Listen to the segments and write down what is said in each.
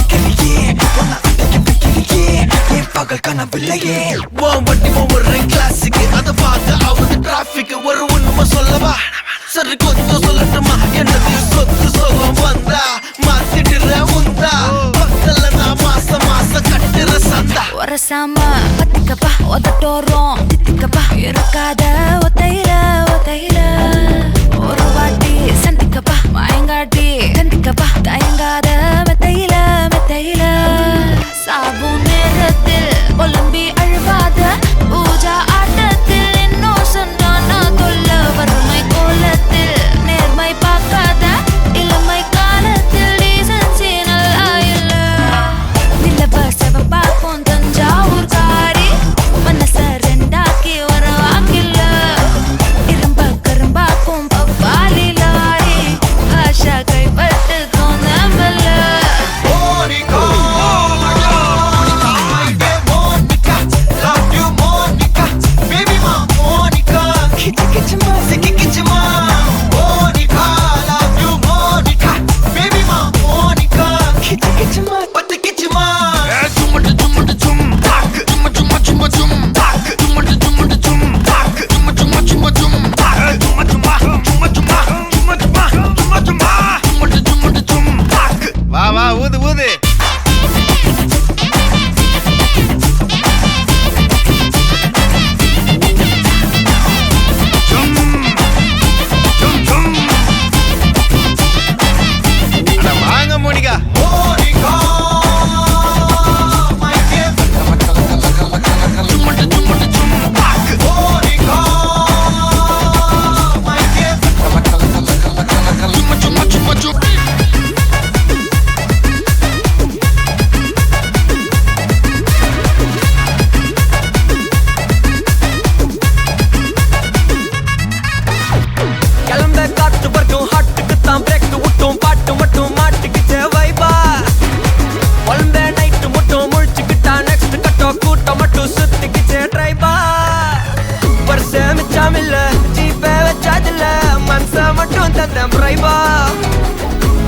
பிடிக்கலையே உன்னை அன்னைக்கு பிடிக்கலையே என் பகல் கனவில்லையே உன் வண்டி ஒவ்வொரு கிளாஸுக்கு அதை பார்த்து அவது டிராபிக் ஒரு உண்மை சொல்லவா சரி கொஞ்சம் சொல்லட்டுமா என்னது சொத்து சோகம் வந்தா மாத்திடுற உந்தா பக்கத்துல நான் மாசம் மாசம் கட்டுற சந்தா ஒரசாம பத்துக்கப்பா ஒதட்டோரம் தித்துக்கப்பா இருக்காத ஒத்தையில ஒத்தையில ஒரு வாட்டி சந்திக்கப்பா மாயங்காட்டி சந்திக்கப்பா தயங்காத மெத்தையில மெத்தையில சாபு நேரத்தில் ஒலம்பி அழுவாத பூஜா ஆட்டத்தில் இன்னும் சொன்னானா தொல்ல வறுமை கோலத்தில் நேர்மை பார்க்காத இளமை காலத்தில் டீசன்சி நல்லா இல்ல நிலவ செவ பார்ப்போம் தஞ்சாவூர் காரி மனச ரெண்டாக்கி வர வாக்கில்ல இரும்ப கரும்பாக்கும் பப்பாலி லாரி ஆஷா கைப்பட்டுக்கும் நம்பல வா வா ஊது ஊது வாங்க மோனிகா கிளம்ப காத்து வரைக்கும் ஹாட்டுக்கு தான் பிரேக் விட்டும் பாட்டு மட்டும் மாட்டுக்குச்சே வைபா ஒழுந்த நைட்டு மட்டும் முழிச்சுக்கிட்டா நெக்ஸ்ட் கட்டோ கூட்டம் மட்டும் சுத்திக்குச்சே ட்ரைபா வருஷ மிச்சாமில்ல ஜீப்பே வச்சாதில்ல மனச மட்டும் தந்தேன் பிரைபா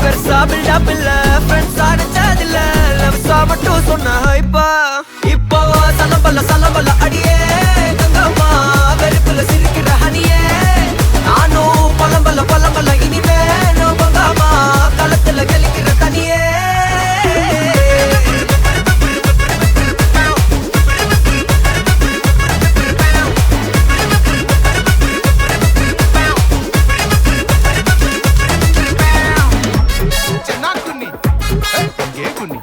பெருசா பில்டப் இல்ல ஃப்ரெண்ட்ஸா நினைச்சதில்ல லவ்ஸா மட்டும் சொன்ன ஹைப்பா இப்போ சலம்பல்ல அடியே கங்கம்மா வெறுப்புல சிரிக்கிற ஹனியே நானும் பழம்பல்ல இனிமே நோபங்காமா களத்துல கலிக்கிற தனியே குன்னி ஏ குன்னி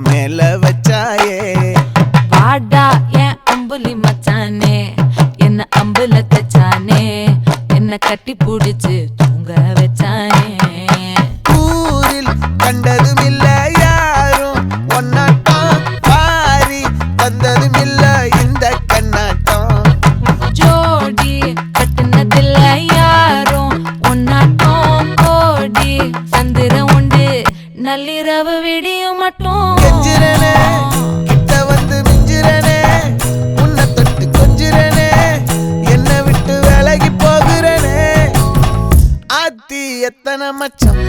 மேல வச்சாயே. வாடா என் அம்புலி மச்சானே, என்ன அம்புல தச்சானே, என்ன கட்டி புடிச்சு தூங்க வச்சானே. ஊரில் கண்டதும் இல்ல யாரும் ஒன்னாட்டம், பாரி வந்ததும் இல்ல இந்த கண்ணாட்டம். ஜோடி கட்டுனதில்ல யாரும் ஒன்னாட்டம், கோடி சந்திரம் உண்டு நள்ளிரவு விடியும் மட்டும். கெஞ்சிரனே கிட்ட வந்து மிஞ்சிரனே, உன்னை தொட்டு கொஞ்சிரனே, என்னை விட்டு விலகி போகிறனே. ஆத்தி எத்தனை மச்சம்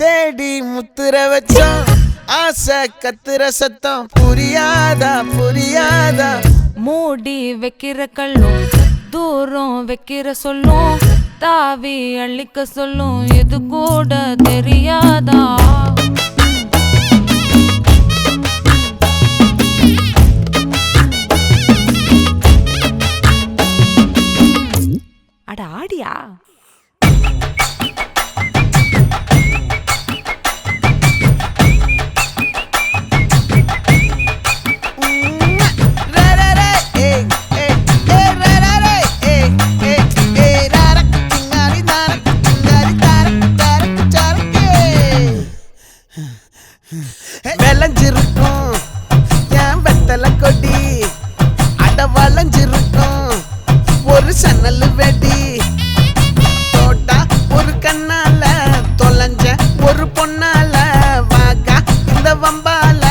தேடி முத்துற வச்சோம், ஆசை கத்துற சத்தம் புரியாதா புரியாதா. மூடி வைக்கிற கல்லும் தூரம் வைக்கிற சொல்லும், தாவி அள்ளிக்க சொல்லும் இது கூட தெரியாதா. அட ஆடியா. விளைஞ்சிருக்கும் என் வெத்தலை கொடி, அட வளைஞ்சிருக்கும் ஒரு சன்னல் வெடி. தோட்டா ஒரு கண்ணால தொலைஞ்ச ஒரு பொண்ணால, வாகா இந்த வம்பால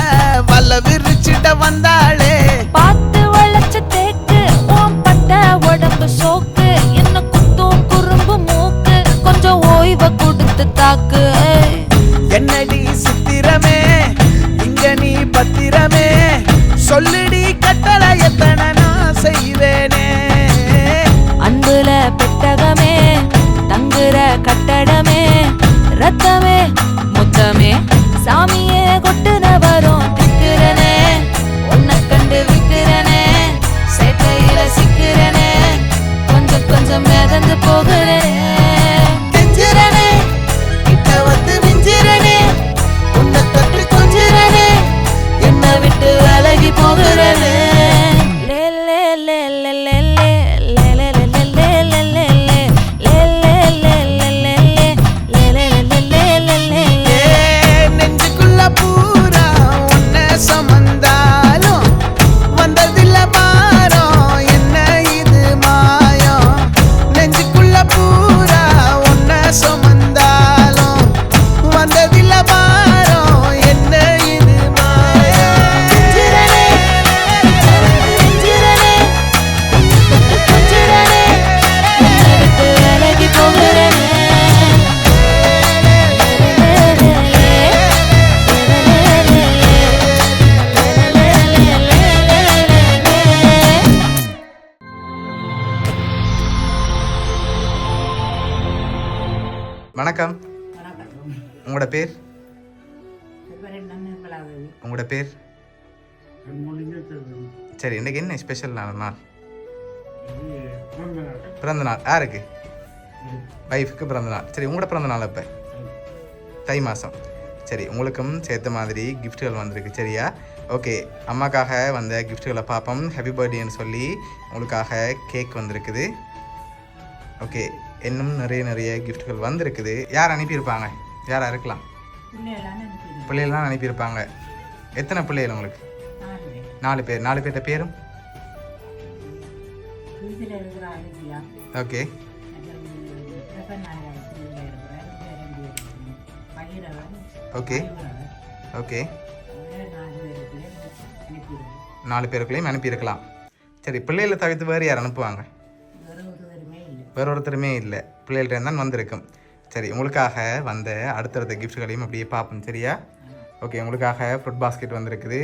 வல விரிச்சிட வந்தாளே. பார்த்து வளைச்ச தேக்கு ஓம் பட்ட உடம்பு சோக்கு, என்ன குத்தும் குறும்பு மூக்கு கொஞ்சம் ஓய்வை கொடுத்து தாக்கு. என்னடி சித்திரமே இங்க நீ பத்திரமே, சொல்லுடி கட்டளை எத்தனை நான் செய்வேனே. அன்புல பெட்டகமே தங்குற கட்டடமே, ரத்தமே முத்தமே சாமியே கொட்டுன வரும் திக்கிறனே. உன்னை கண்டு விக்கிறனே, சேட்டையில சிக்கிறனே, கொஞ்சம் கொஞ்சம் மிதந்து போகிறேன். கெஞ்சிரனே கிட்ட வந்து மிஞ்சிரனே, உன்னை தொட்டு கொஞ்சிரனே, என்னை விட்டு விலகி போகிறனே. லே லே லே லே லே லே லே லே லே லே லே லே லே லே லே லே லே லே லே. நெஞ்சுக்குள்ள பூரா உன்னை சுமந்தாலும் வந்ததில்ல பாரம், என்ன இது மாயம். நெஞ்சுக்குள்ள பூரா உன்னை சுமந்தாலும் வந்ததில்ல பாரம், என்ன இது மாயம். கொஞ்சிரனே கொஞ்சிரனே கொஞ்சிரனே, என்னை விட்டு விலகி போகிறனே. வணக்கம். உங்களோட பேர்? உங்களோட பேர்? சரி, இன்னைக்கு என்ன ஸ்பெஷல் நாள்? பிறந்த நாள் யாருக்கு? வைஃபுக்கு பிறந்த நாள். சரி, உங்களோட பிறந்த நாள் எப்போ? தை மாதம். சரி, உங்களுக்கும் சேர்த்த மாதிரி கிஃப்ட்டுகள் வந்திருக்கு. சரியா? ஓகே, அம்மாக்காக வந்த கிஃப்ட்டுகளை பார்ப்போம். ஹாப்பி பர்த்டேன்னு சொல்லி உங்களுக்காக கேக் வந்திருக்குது. ஓகே, இன்னும் நிறைய கிஃப்ட்டுகள் வந்திருக்குது. யார் அனுப்பியிருப்பாங்க? யாராக இருக்கலாம்? பிள்ளைகள்லாம் அனுப்பியிருப்பாங்க. எத்தனை பிள்ளைகள் உங்களுக்கு? 4 பேர். 4 பேர்கிட்ட பேரும்? Okay okay okay 4 பேருக்குள்ளேயும் அனுப்பியிருக்கலாம். சரி, பிள்ளைகளை தவிர்த்து வேறு யார் அனுப்புவாங்க? வேறு ஒருத்தருமே இல்லை. பிள்ளைகள்கிட்ட தான் வந்திருக்கும். சரி, உங்களுக்காக வந்த அடுத்தடுத்த கிஃப்ட்களையும் அப்படியே பார்ப்போம். சரியா? ஓகே, உங்களுக்காக ஃப்ரூட் பாஸ்கெட் வந்திருக்குது.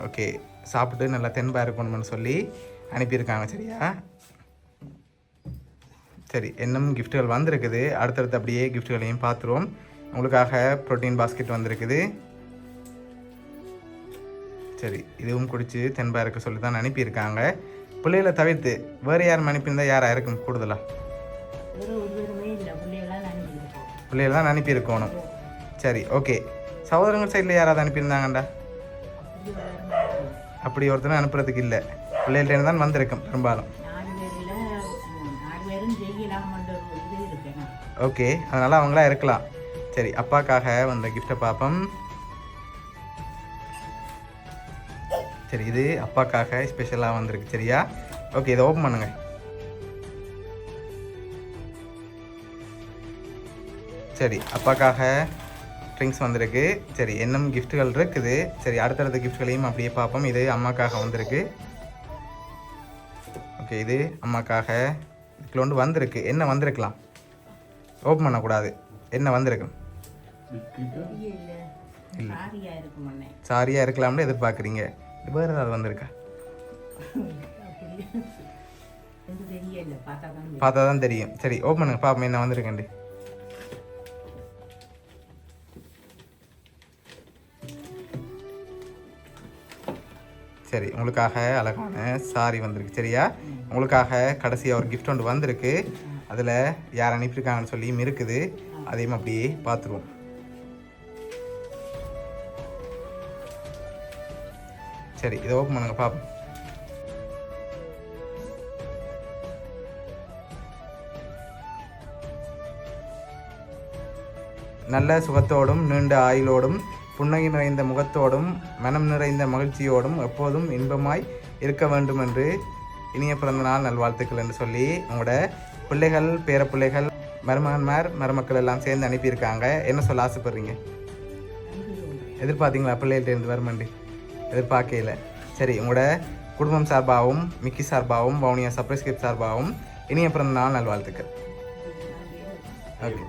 ஓகே, சாப்பிட்டு நல்லா தென்பாக இருக்கணும்னு சொல்லி அனுப்பியிருக்காங்க. சரியா? சரி, இன்னும் கிஃப்ட்டுகள் வந்திருக்குது. அடுத்தடுத்து அப்படியே கிஃப்ட்டுகளையும் பார்த்துருவோம். உங்களுக்காக ப்ரோட்டீன் பாஸ்கெட் வந்திருக்குது. சரி, இதுவும் குடிச்சு தென்பாக இருக்க சொல்லி தான் அனுப்பியிருக்காங்க. பிள்ளைகளை தவிர்த்து வேறு யாரும் அனுப்பியிருந்தால் யாராக இருக்கும் கூடுதலாக? பிள்ளைகள் தான் அனுப்பியிருக்கணும். சரி ஓகே. சகோதரங்கள் சைடில் யாராவது அனுப்பியிருந்தாங்கண்டா? அப்படி ஒருத்தரும் அனுப்புறதுக்கு இல்லை. பிள்ளைகள்டேருந்து தான் வந்திருக்கும் பெரும்பாலும். ஓகே, அதனால் அவங்களா இருக்கலாம். சரி, அப்பாக்காக வந்த கிஃப்டை பார்ப்போம். சரி, இது அப்பாக்காக ஸ்பெஷலாக வந்திருக்கு. சரியா? ஓகே, இதை ஓப்பன் பண்ணுங்க. சரி, அப்பாக்காக ட்ரிங்க்ஸ் வந்திருக்கு. சரி, இன்னும் கிஃப்ட்டுகள் இருக்குது. சரி, அடுத்தடுத்த கிஃப்ட்களையும் அப்படியே பார்ப்போம். இது அம்மாக்காக வந்திருக்கு. ஓகே, இது அம்மாக்காக இதுக்குள்ள வந்திருக்கு. என்ன வந்திருக்கலாம்? ஓப்பன் பண்ணக்கூடாது. என்ன வந்திருக்கு? இல்லை, சாரியாக இருக்கலாம்னு எதிர்பார்க்குறீங்க. இது வேறு ஏதாவது வந்திருக்கா? பார்த்தா தான் தெரியும். சரி, ஓப்பன் பண்ணுங்க பாப்போம் என்ன வந்திருக்கேன். சரி, உங்களுக்காக அழகான சாரி வந்திருக்கு. சரியா? உங்களுக்காக கடைசியாக ஒரு கிஃப்ட் ஒன்று வந்திருக்கு. அதில் யார் அனுப்பியிருக்காங்கன்னு சொல்லியும் இருக்குது. அதையும் அப்படியே பார்த்துருவோம். சரி, இதை ஓப்பன் பண்ணுங்க பாப்போம். நல்ல சுகத்தோடும் நீண்ட ஆயுளோடும் புன்னகை நிறைந்த முகத்தோடும் மனம் நிறைந்த மகிழ்ச்சியோடும் எப்போதும் இன்பமாய் இருக்க வேண்டும் என்று இனிய பிறந்தநாள் நல்வாழ்த்துக்கள் என்று சொல்லி உங்களோட பிள்ளைகள், பேரப்பிள்ளைகள், மருமகன்மார், மருமக்கள் எல்லாம் சேர்ந்து அனுப்பியிருக்காங்க. என்ன சொல்ல ஆசைப்படுறீங்க? எதிர்பார்த்தீங்களா பிள்ளைகள்கிட்டேருந்து வருமண்டி? எதிர்பார்க்கல. சரி, உங்களோட குடும்பம் சார்பாகவும், மிக்கி சார்பாகவும், வவுனியா சர்ப்ரைஸ் கிஃப்ட் சார்பாகவும் இனிய பிறந்தநாள் நல்வாழ்த்துக்கள். ஓகே.